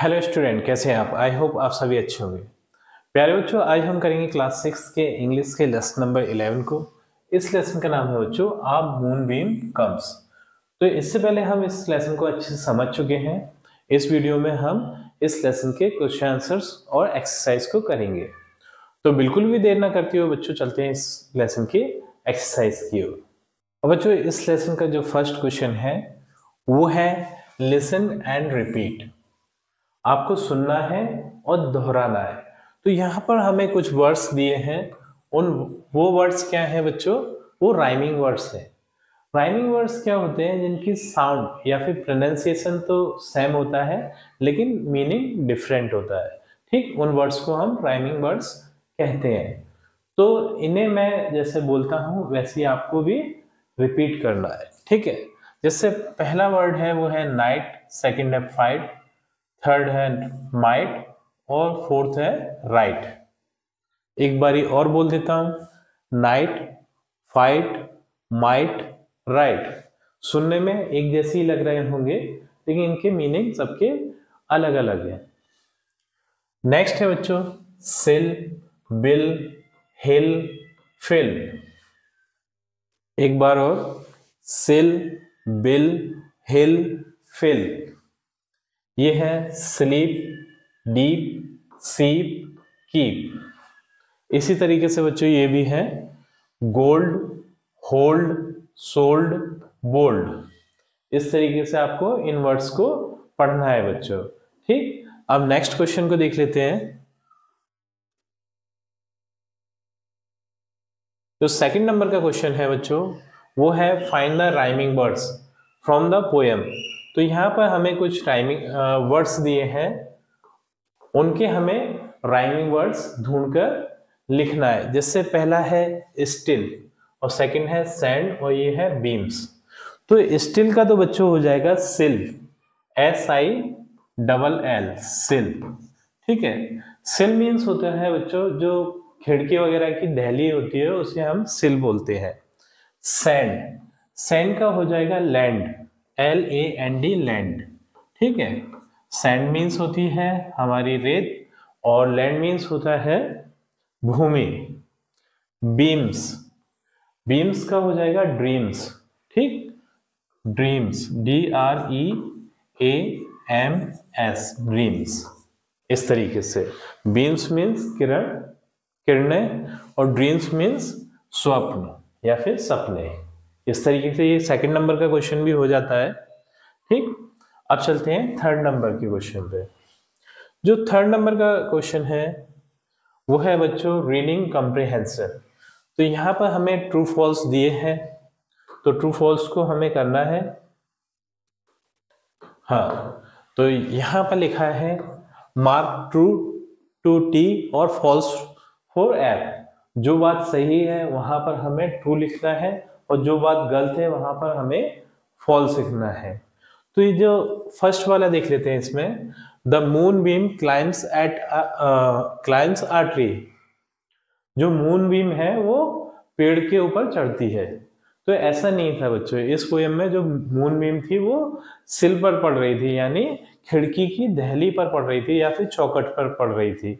Hello student, कैसे हैं आप? आई होप आप सभी अच्छे होंगे। प्यारे बच्चों, आज हम करेंगे क्लास 6 के इंग्लिश के लेसन नंबर 11 को। इस लेसन का नाम है बच्चों आ मूनबीम कम्स। तो इससे पहले हम इस लेसन को अच्छे से समझ चुके हैं। इस वीडियो में हम इस लेसन के क्वेश्चन आंसर्स और एक्सरसाइज को करेंगे। तो बिल्कुल भी देर ना करते हुए बच्चों चलते हैं इस लेसन की एक्सरसाइज की ओर। और बच्चों इस लेसन का जो फर्स्ट क्वेश्चन है वो है लिसन एंड रिपीट। आपको सुनना है और दोहराना है। तो यहाँ पर हमें कुछ वर्ड्स दिए हैं। वो वर्ड्स क्या हैं बच्चों? वो राइमिंग वर्ड्स हैं। राइमिंग वर्ड्स क्या होते हैं? जिनकी साउंड या फिर प्रोनाउंसिएशन तो सेम होता है लेकिन मीनिंग डिफरेंट होता है। ठीक, उन वर्ड्स को हम राइमिंग वर्ड्स कहते हैं। तो इन्हें मैं जैसे बोलता हूँ वैसे ही आपको भी रिपीट करना है। ठीक है, जैसे पहला वर्ड है वो है नाइट, सेकंड है फाइट, थर्ड है माइट और फोर्थ है राइट। एक बारी और बोल देता हूं, नाइट, फाइट, माइट, राइट। सुनने में एक जैसे ही लग रहे होंगे लेकिन इनके मीनिंग सबके अलग अलग है। नेक्स्ट है बच्चों सिल, बिल, हिल, फिल। एक बार और, सिल, बिल, हिल, फिल। ये है स्लीप, डीप, सीप, कीप। इसी तरीके से बच्चों ये भी है गोल्ड, होल्ड, सोल्ड, बोल्ड। इस तरीके से आपको इन वर्ड्स को पढ़ना है बच्चों। ठीक, अब नेक्स्ट क्वेश्चन को देख लेते हैं। जो सेकंड नंबर का क्वेश्चन है बच्चों वो है find the rhyming words from the poem. तो यहाँ पर हमें कुछ राइमिंग वर्ड्स दिए हैं, उनके हमें राइमिंग वर्ड्स ढूंढकर लिखना है। जैसे पहला है स्टिल और सेकंड है सैंड और ये है बीम्स। तो स्टिल का तो बच्चों हो जाएगा सिल, SILL, सिल। ठीक है, सिल मीन्स होता है बच्चों जो खिड़की वगैरह की दहली होती है उसे हम सिल बोलते हैं। सैंड, सैंड का हो जाएगा लैंड, LAND, लैंड। ठीक है, सैंड मीन्स होती है हमारी रेत और लैंड मीन्स होता है भूमि। बीम्स, बीम्स का हो जाएगा ड्रीम्स। ठीक, ड्रीम्स, DREAMS, ड्रीम्स। इस तरीके से बीम्स मीन्स किरण, किरणें, और ड्रीम्स मीन्स स्वप्न या फिर सपने। इस तरीके से ये सेकंड नंबर का क्वेश्चन भी हो जाता है। ठीक, अब चलते हैं थर्ड नंबर के क्वेश्चन पे। जो थर्ड नंबर का क्वेश्चन है वो है बच्चों रीडिंग कॉम्प्रिहेंशन। तो यहाँ पर हमें ट्रू फॉल्स दिए हैं, तो ट्रू फॉल्स को हमें करना है। हाँ, तो यहाँ पर लिखा है मार्क ट्रू टू T और फॉल्स फॉर F। जो बात सही है वहां पर हमें ट्रू लिखना है और जो बात गलत है वहां पर हमें फॉल्स लिखना है। तो ये जो फर्स्ट वाला देख लेते हैं, इसमें the moon beam climbs a tree. जो मून बीम है वो पेड़ के ऊपर चढ़ती है। तो ऐसा नहीं था बच्चों, इस पोएम में जो मून बीम थी वो सिल पर पड़ रही थी, यानी खिड़की की दहली पर पड़ रही थी या फिर चौखट पर पड़ रही थी।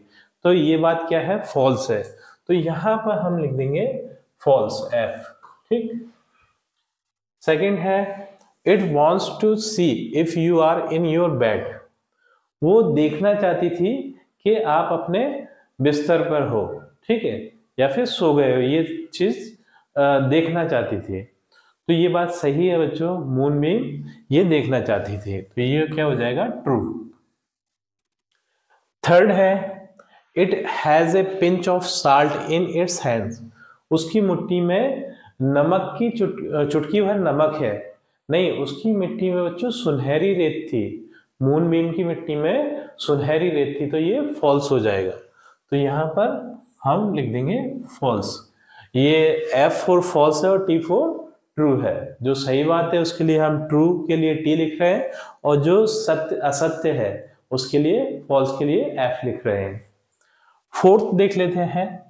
तो ये बात क्या है? फॉल्स है। तो यहां पर हम लिख देंगे फॉल्स, F। ठीक, सेकंड है it wants to see if you are in your bed. वो देखना चाहती थी कि आप अपने बिस्तर पर हो, ठीक है, या फिर सो गए हो, ये चीज देखना चाहती थी। तो ये बात सही है बच्चों, मून बीम ये देखना चाहती थी, तो ये क्या हो जाएगा? ट्रू। थर्ड है it has a pinch of salt in its hands. उसकी मुट्ठी में नमक की चुटकी भर नमक है। नहीं, उसकी मिट्टी में बच्चों सुनहरी रेत थी। मून बीम की मिट्टी में सुनहरी रेत थी, तो ये फॉल्स हो जाएगा। तो यहां पर हम लिख देंगे फॉल्स। ये F फॉर फॉल्स है और T फॉर ट्रू है। जो सही बात है उसके लिए हम ट्रू के लिए T लिख रहे हैं और जो सत्य असत्य है उसके लिए, फॉल्स के लिए F लिख रहे हैं। फोर्थ देख लेते हैं,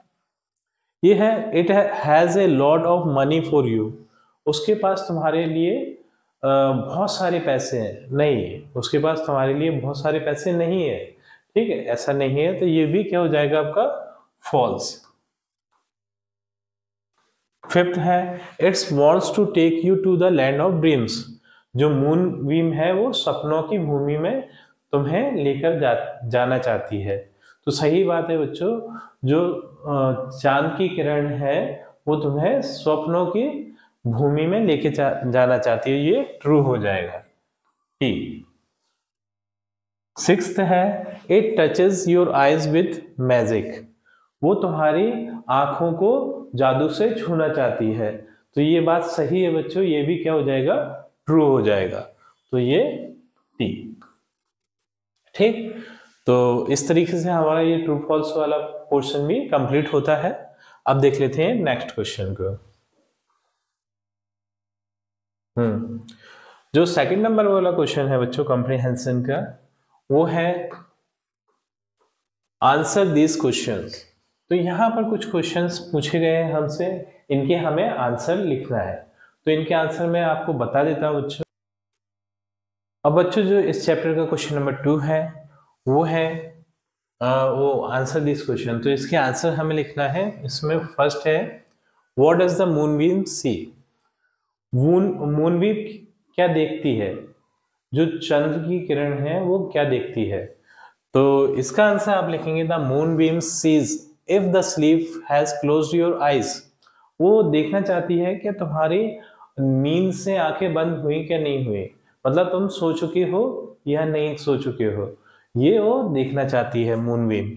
ये है it has a lot of money for you. उसके पास तुम्हारे लिए बहुत सारे पैसे हैं, नहीं, उसके पास तुम्हारे लिए बहुत सारे पैसे नहीं है, ठीक है, ऐसा नहीं है, तो ये भी क्या हो जाएगा आपका फॉल्स। फिफ्थ है it's wants to take you to the land of dreams. जो मून बीम है वो सपनों की भूमि में तुम्हें लेकर जाना चाहती है। तो सही बात है बच्चों, जो चांद की किरण है वो तुम्हें स्वप्नों की भूमि में लेके जाना चाहती है, ये ट्रू हो जाएगा। ठीक। सिक्स्थ है it touches your eyes with magic. वो तुम्हारी आंखों को जादू से छूना चाहती है। तो ये बात सही है बच्चों, ये भी क्या हो जाएगा, ट्रू हो जाएगा। तो ये टी। ठीक, तो इस तरीके से हमारा ये ट्रू फॉल्स वाला पोर्शन भी कंप्लीट होता है। अब देख लेते हैं नेक्स्ट क्वेश्चन को। जो सेकंड नंबर वाला क्वेश्चन है बच्चों कॉम्प्रिहेंशन का, वो है आंसर दिस क्वेश्चंस। तो यहाँ पर कुछ क्वेश्चंस पूछे गए हैं हमसे, इनके हमें आंसर लिखना है। तो इनके आंसर मैं आपको बता देता हूँ बच्चों। अब बच्चों जो इस चैप्टर का क्वेश्चन नंबर 2 है वो है वो आंसर दिस क्वेश्चन। तो इसके आंसर हमें लिखना है। इसमें फर्स्ट है व्हाट डज द मूनबीम सी। मूनबीम क्या देखती है, जो चंद्र की किरण है वो क्या देखती है। तो इसका आंसर आप लिखेंगे the moonbeam sees if the sleep has closed your eyes. वो देखना चाहती है कि तुम्हारी नींद से आंखें बंद हुई क्या नहीं हुई, मतलब तुम सो चुके हो या नहीं सो चुके हो, ये वो देखना चाहती है मूनबीम।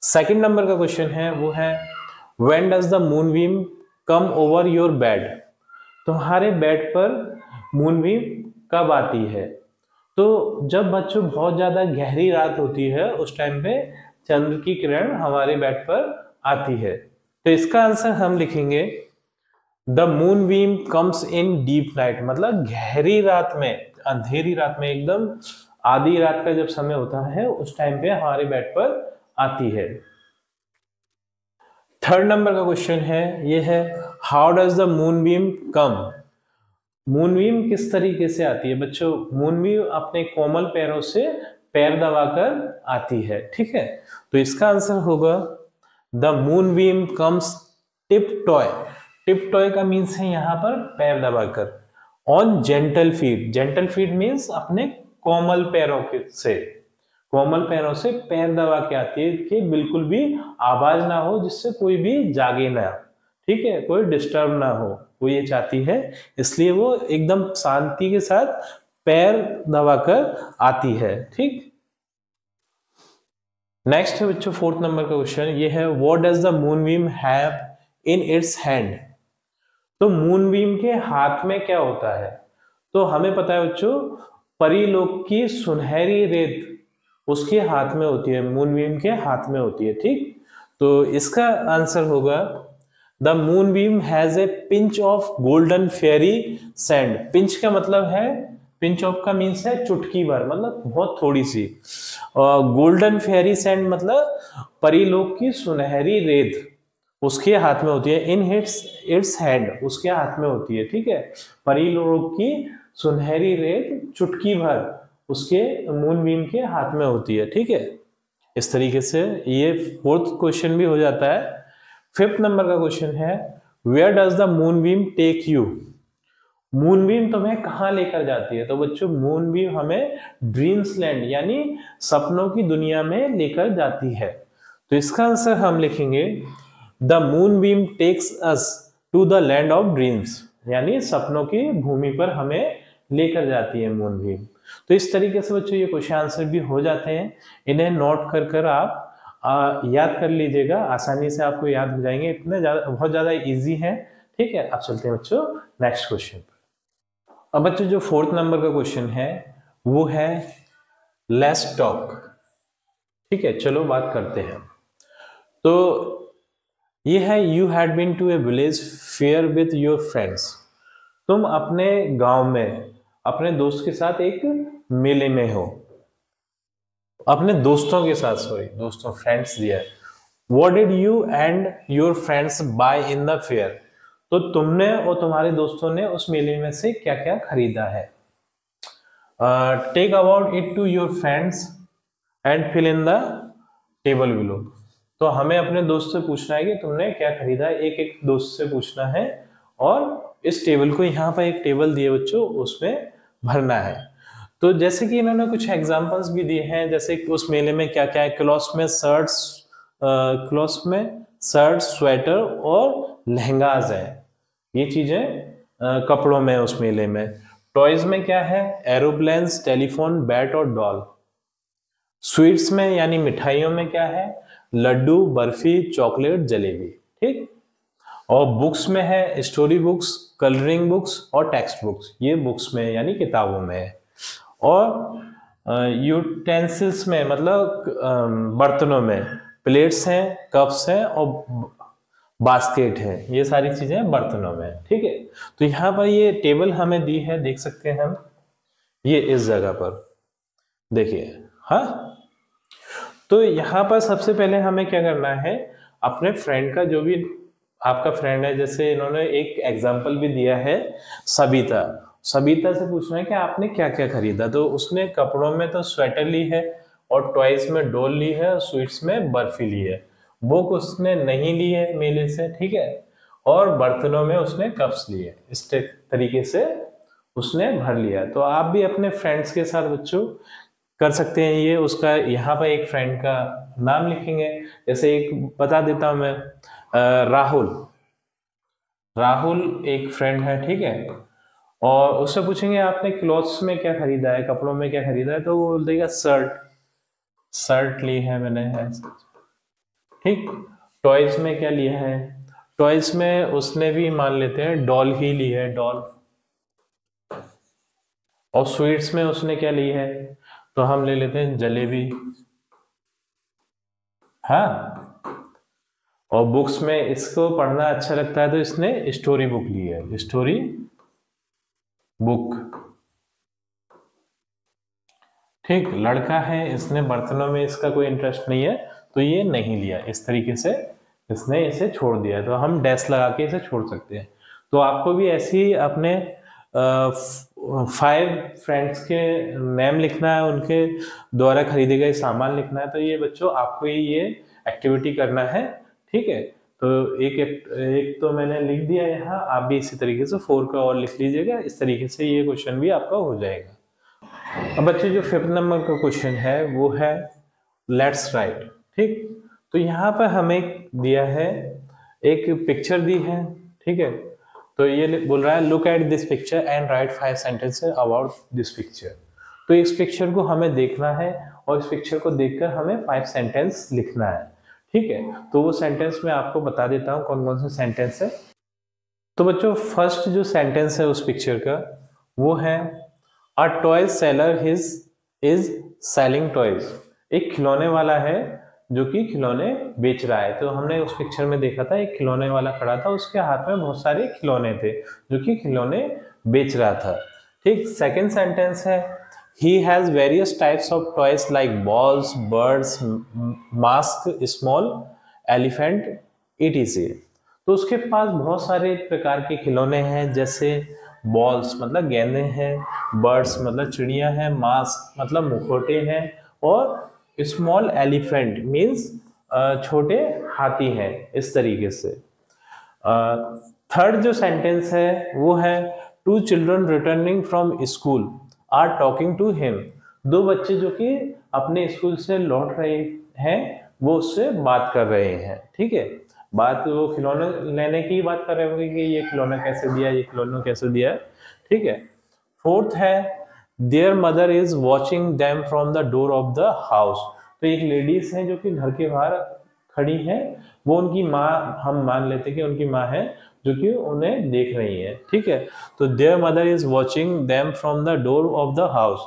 सेकंड नंबर का क्वेश्चन है वो है when does the moonbeam come over your bed. तुम्हारे बेड पर मूनबीम कब आती है। तो जब बच्चों बहुत ज्यादा गहरी रात होती है उस टाइम पे चंद्र की किरण हमारे बेड पर आती है। तो इसका आंसर हम लिखेंगे the moonbeam comes in deep night, मतलब गहरी रात में, अंधेरी रात में, एकदम आधी रात का जब समय होता है उस टाइम पे हमारे बेड पर आती है। थर्ड नंबर का क्वेश्चन है ये है हाउ डज द मूनबीम कम। मूनबीम किस तरीके से आती है बच्चों। मूनबीम अपने कोमल पैरों से पैर दबाकर आती है, ठीक है। तो इसका आंसर होगा the moonbeam comes tiptoe. Tiptoe का मीन्स है यहाँ पर पैर दबाकर। On gentle feet, gentle feet means अपने कोमल पैरों से, कोमल पैरों से पैर दबा के आती है कि बिल्कुल भी आवाज ना हो, जिससे कोई भी जागे ना, ठीक है, कोई डिस्टर्ब ना हो, वो ये चाहती है। इसलिए वो एकदम शांति के साथ पैर दबाकर आती है, ठीक। नेक्स्ट है बच्चों फोर्थ नंबर का क्वेश्चन, ये है what does the moonbeam have in its hand. तो मूनबीम के हाथ में क्या होता है। तो हमें पता है बच्चों परीलोक की सुनहरी रेत उसके हाथ में होती है, मूनबीम के हाथ में होती है, ठीक। तो इसका आंसर होगा the moonbeam has a pinch of golden fairy sand. Pinch का मतलब है, पिंच ऑफ का मीन्स है चुटकी भर, मतलब बहुत थोड़ी सी। गोल्डन फेयरी सैंड मतलब परीलोक की सुनहरी रेत उसके हाथ में होती है। इन इट्स हैंड, उसके हाथ में होती है, ठीक है। परीलोक की सुनहरी रेत चुटकी भर उसके मूनबीम के हाथ में होती है, ठीक है। इस तरीके से ये फोर्थ क्वेश्चन भी हो जाता है। फिफ्थ नंबर का क्वेश्चन है where does the moonbeam take you. Moonbeam तुम्हें कहां लेकर जाती है। तो बच्चों मूनबीम हमें ड्रीम्स लैंड यानी सपनों की दुनिया में लेकर जाती है। तो इसका आंसर हम लिखेंगे the moonbeam takes us to the land of dreams, यानी सपनों की भूमि पर हमें लेकर जाती है मूनबीम। तो इस तरीके से बच्चों ये क्वेश्चन आंसर भी हो जाते हैं। इन्हें नोट कर कर आप याद कर लीजिएगा, आसानी से आपको याद हो जाएंगे, इतने ज्यादा बहुत ज्यादा इजी है, ठीक है। अब चलते हैं बच्चों नेक्स्ट क्वेश्चन पर। अब बच्चों जो फोर्थ नंबर का क्वेश्चन है वो है लेट्स टॉक, ठीक है, चलो बात करते हैं। तो ये है you had been to a village fair with your friends. तुम अपने गांव में अपने दोस्त के साथ एक मेले में हो, अपने दोस्तों के साथ, सॉरी दोस्तों फ्रेंड्स दिया है। What did you and your friends buy in the fair. तो तुमने और तुम्हारे दोस्तों ने उस मेले में से क्या क्या खरीदा है। Talk about it to your friends and fill in the table below. तो हमें अपने दोस्त से पूछना है कि तुमने क्या खरीदा है, एक एक दोस्त से पूछना है और इस टेबल को, यहाँ पर एक टेबल दिए बच्चों, उसमें भरना है। तो जैसे कि इन्होंने कुछ एग्जांपल्स भी दिए हैं, जैसे उस मेले में क्या क्या है। क्लॉथ्स में शर्ट, स्वेटर और लहंगाज है, ये चीजें कपड़ों में उस मेले में। टॉयज में क्या है, एरोप्लेन्स, टेलीफोन, बैट और डॉल। स्वीट्स में यानी मिठाइयों में क्या है, लड्डू, बर्फी, चॉकलेट, जलेबी। ठीक। और बुक्स में है स्टोरी बुक्स, कलरिंग बुक्स और टेक्स्ट बुक्स, ये बुक्स में यानी किताबों में है। और यूटेंसिल्स में मतलब बर्तनों में प्लेट्स हैं, कप्स हैं और बास्केट है, ये सारी चीजें बर्तनों में। ठीक है। तो यहाँ पर ये टेबल हमें दी है, देख सकते हैं हम, ये इस जगह पर देखिए। हाँ, तो यहाँ पर सबसे पहले हमें क्या करना है, अपने फ्रेंड का, जो भी आपका फ्रेंड है, जैसे इन्होंने एक एग्जाम्पल भी दिया है सबिता से पूछना है कि आपने क्या क्या खरीदा। तो उसने कपड़ों में तो स्वेटर ली है और टॉयज में डॉल ली है और स्वीट्स में बर्फी ली है। बुक उसने नहीं ली है मेले से, ठीक है। और बर्तनों में उसने कप्स लिए, इस तरीके से उसने भर लिया। तो आप भी अपने फ्रेंड्स के साथ बच्चों कर सकते हैं ये। उसका यहाँ पर एक फ्रेंड का नाम लिखेंगे, जैसे एक बता देता हूं मैं, राहुल एक फ्रेंड है, ठीक है। और उससे पूछेंगे आपने क्लॉथ्स में क्या खरीदा है, कपड़ों में क्या खरीदा है, तो वो बोल देगा शर्ट ली है मैंने, है ठीक। टॉयज में क्या लिया है, टॉयज में उसने भी मान लेते हैं डॉल ही ली है, डॉल। और स्वीट्स में उसने क्या ली है, तो हम ले लेते हैं जलेबी। हाँ। और बुक्स में इसको पढ़ना अच्छा लगता है तो इसने स्टोरी बुक ली है, स्टोरी बुक। ठीक। लड़का है, इसने बर्तनों में इसका कोई इंटरेस्ट नहीं है तो ये नहीं लिया, इस तरीके से इसने इसे छोड़ दिया है। तो हम डैश लगा के इसे छोड़ सकते हैं। तो आपको भी ऐसे ही अपने 5 फ्रेंड्स के नेम लिखना है, उनके द्वारा खरीदे गए सामान लिखना है। तो ये बच्चों आपको ये एक्टिविटी करना है, ठीक है। तो एक तो मैंने लिख दिया यहाँ, आप भी इसी तरीके से 4 का और लिख लीजिएगा। इस तरीके से ये क्वेश्चन भी आपका हो जाएगा। अब बच्चों जो 5th नंबर का क्वेश्चन है वो है लेट्स राइट। ठीक। तो यहाँ पर हमें दिया है, एक पिक्चर दी है, ठीक है। तो ये बोल रहा है look at this picture and right 5 sentences about this picture. तो इस पिक्चर को हमें देखना है और इस पिक्चर को देखकर हमें 5 सेंटेंस लिखना है, ठीक है। तो वो सेंटेंस मैं आपको बता देता हूँ कौन कौन से सेंटेंस है। तो बच्चों फर्स्ट जो सेंटेंस है उस पिक्चर का वो है a toy seller is selling toys. एक खिलौने वाला है जो कि खिलौने बेच रहा है। तो हमने उस पिक्चर में देखा था एक खिलौने वाला खड़ा था, उसके हाथ में बहुत सारे खिलौने थे जो कि खिलौने बेच रहा था, ठीक। सेकेंड सेंटेंस है he has various types of toys like balls, birds, mask, small elephant, etc. तो उसके पास बहुत सारे प्रकार के खिलौने हैं, जैसे बॉल्स मतलब गेंदे हैं, बर्ड्स मतलब चिड़िया हैं, मास्क मतलब मुखौटे हैं, और स्मॉल एलिफेंट मीन्स छोटे हाथी हैं, इस तरीके से। थर्ड जो सेंटेंस है वो है two children returning from school are talking to him. 2 बच्चे जो कि अपने स्कूल से लौट रहे हैं वो उससे बात कर रहे हैं, ठीक है। बात वो खिलौने लेने की बात कर रहे होंगे कि ये खिलौना कैसे दिया, ये खिलौना कैसे दिया, ठीक है। फोर्थ है there mother is watching them from the door of the house. तो एक लेडीज है जो कि घर के बाहर खड़ी है, वो उनकी माँ, हम मान लेते हैं कि उनकी माँ है जो कि उन्हें देख रही है, ठीक है। तो there mother is watching them from the door of the house.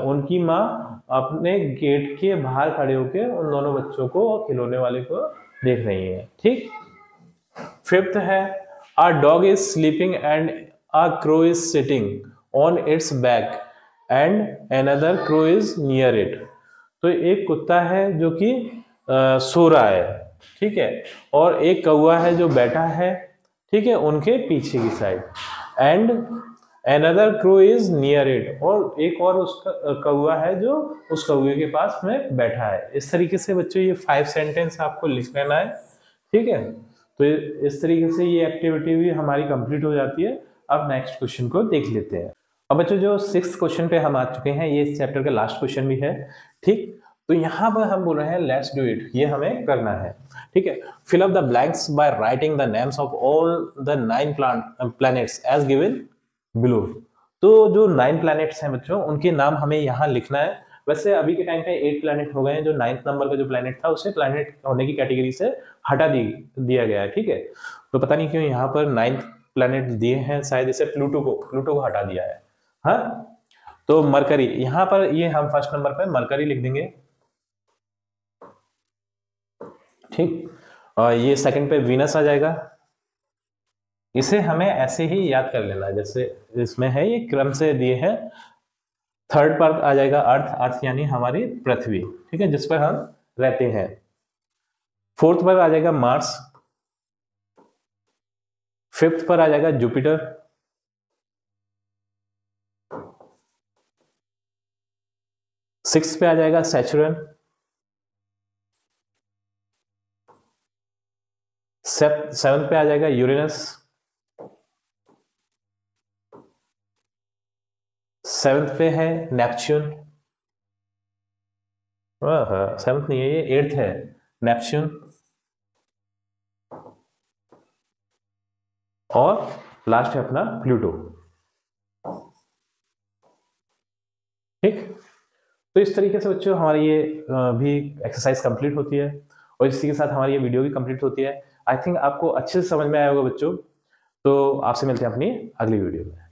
उनकी माँ अपने गेट के बाहर खड़े होकर उन दोनों बच्चों को और खिलौने वाले को देख रही है, ठीक। फिफ्थ है a dog is sleeping and a crow is sitting on it's back and another crow is near it. तो एक कुत्ता है जो कि सो रहा है, ठीक है, और एक कौवा है जो बैठा है, ठीक है, उनके पीछे की side. And another crow is near it, और एक और उसका कौवा है जो उस कौवे के पास में बैठा है। इस तरीके से बच्चों ये 5 सेंटेंस आपको लिख लेना है, ठीक है। तो इस तरीके से ये एक्टिविटी भी हमारी कंप्लीट हो जाती है। अब नेक्स्ट क्वेश्चन को देख लेते हैं। अब बच्चों जो 6th क्वेश्चन पे हम आ चुके हैं, ये इस चैप्टर का लास्ट क्वेश्चन भी है, ठीक। तो यहाँ पर हम बोल रहे हैं लेट्स डू इट, ये हमें करना है, ठीक है। Fill up the blanks by writing the names of all the 9 planets as given below. तो जो 9 प्लैनेट्स हैं बच्चों, उनके नाम हमें यहाँ लिखना है। वैसे अभी के टाइम पे 8 प्लैनेट हो गए हैं, जो 9th नंबर का जो प्लैनेट था उसे प्लैनेट होने की कैटेगरी से हटा दिया गया है, ठीक है। तो पता नहीं क्यों यहाँ पर 9th प्लैनेट दिए हैं, शायद इसे प्लूटो को हटा दिया है। हाँ, तो मरकरी, यहाँ पर ये हम फर्स्ट नंबर पे मरकरी लिख देंगे, ठीक। और ये सेकंड पे वीनस आ जाएगा। इसे हमें ऐसे ही याद कर लेना है जैसे इसमें है, ये क्रम से दिए हैं। थर्ड पर आ जाएगा अर्थ यानी हमारी पृथ्वी, ठीक है, जिस पर हम रहते हैं। फोर्थ पर आ जाएगा मार्स। फिफ्थ पर आ जाएगा जुपिटर। सिक्स्थ पे आ जाएगा सैचुरन। सेवंथ पे आ जाएगा यूरेनस। सेवंथ पे है नेपच्यून। सेवंथ नहीं है, ये 8th है, नेपच्यून। और लास्ट है अपना प्लूटो, ठीक। तो इस तरीके से बच्चों हमारी ये भी एक्सरसाइज कंप्लीट होती है, और इसी के साथ हमारी ये वीडियो भी कंप्लीट होती है। आई थिंक आपको अच्छे से समझ में आया होगा बच्चों। तो आपसे मिलते हैं अपनी अगली वीडियो में।